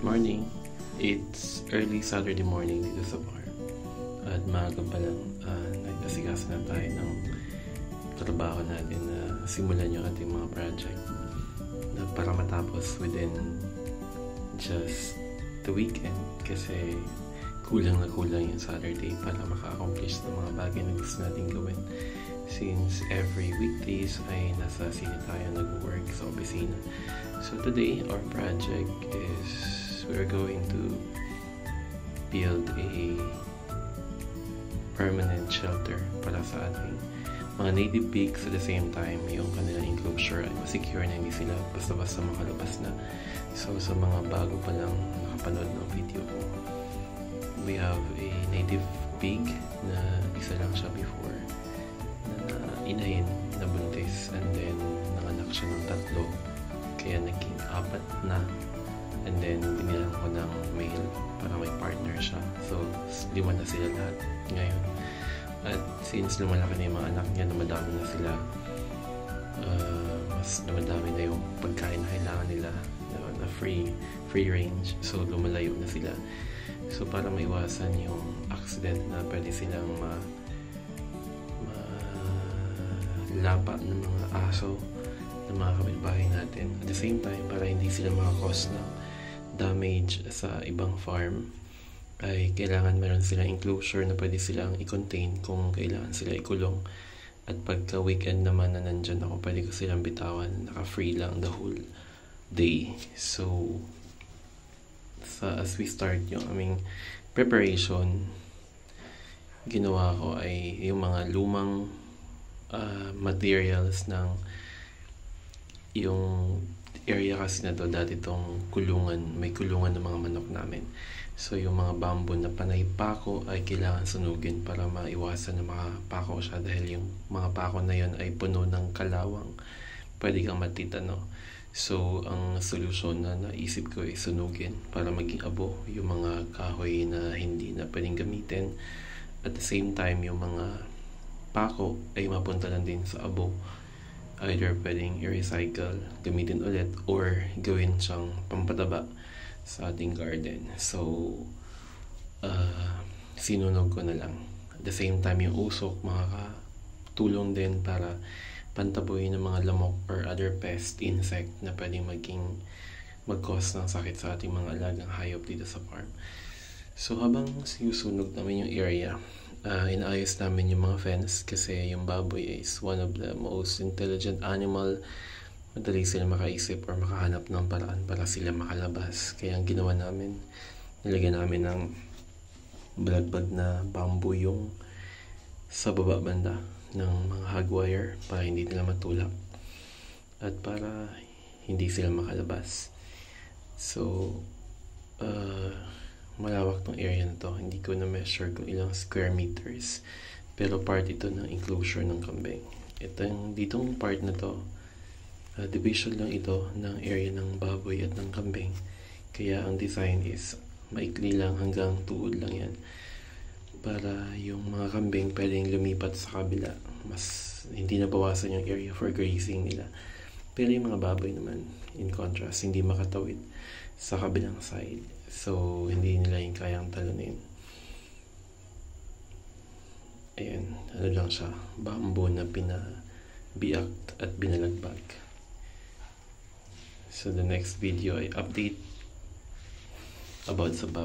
Morning. It's early Saturday morning dito sa farm. At maaga pa lang, nag-asikaso na tayo ng trabaho natin na simulan yung ating mga project na para matapos within just the weekend kasi kulang na kulang yung Saturday para maka-accomplish ng mga bagay na gusto natin gawin. Since every weekdays ay nasa sine tayo nag-work sa opisina. So today, our project is we're going to build a permanent shelter para sa ating mga native pigs. At the same time, yung kanilang enclosure ay secure na, hindi sila basta-basta makalabas na. So sa mga bago pa lang nakapanood ng video ko, we have a native pig na isa lang siya before na inahin, na buntis, and then nanganak siya ng 3, kaya naging 4 na, and then binilang ko ng male para may partner siya. So 5 na sila lahat ngayon. At since lumalaki na yung mga anak niya, dumadami na sila, mas dumadami na yung pagkain na kailangan nila na free range, so lumalayo na sila. So para maiwasan yung accident na pwede silang lapa ng mga aso ng mga kapitbahay natin. At the same time, para hindi sila maka-cause ng damage sa ibang farm, ay kailangan meron silang enclosure na pwede silang i-contain kung kailangan sila ikulong. At pagka weekend naman na nandyan ako, pwede ko silang bitawan, naka-free lang the whole day. So as we start yung aming preparation, ginawa ko ay yung mga lumang materials ng yung area kasi na to, dati tong kulungan, may kulungan ng mga manok namin. So yung mga bamboo na panay pako ay kailangan sunugin para maiwasan na makapako siya, dahil yung mga pako na yun ay puno ng kalawang, pwede kang matitano. So ang solusyon na naisip ko ay sunugin para maging abo yung mga kahoy na hindi na pwedeng gamitin. At the same time, yung mga pako ay mapunta lang din sa abo. Either pwedeng i-recycle, gamitin ulit, or gawin siyang pampataba sa ating garden. So sinunog ko na lang. At the same time, yung usok makakatulong din para pantaboy ng mga lamok or other pest, insect na pwedeng mag-cause ng sakit sa ating mga alagang hayop dito sa farm. So habang sinusunog namin yung area, inaayos namin yung mga fence kasi yung baboy is one of the most intelligent animal. Madali sila makaisip or makahanap ng paraan para sila makalabas. Kaya ang ginawa namin, nilagyan namin ng balagbag na bamboo yung sa baba banda ng mga hog wire para hindi nila matulak at para hindi sila makalabas. So malawak tong area na to. Hindi ko na measure kung ilang square meters, pero part ito ng enclosure ng kambing. Ditong part na to, division lang ito ng area ng baboy at ng kambing. Kaya ang design is maikli lang, hanggang tuhod lang yan, para yung mga kambing pwedeng lumipat sa kabila, mas hindi na bawasan yung area for grazing nila. Pero yung mga baboy naman, in contrast, hindi makatawid sa kabilang side. So, hindi nila yung kayang talunin. Ayan, ano lang siya, bamboo na pinabiak at binalagbag. So, the next video ay update about sa baboy.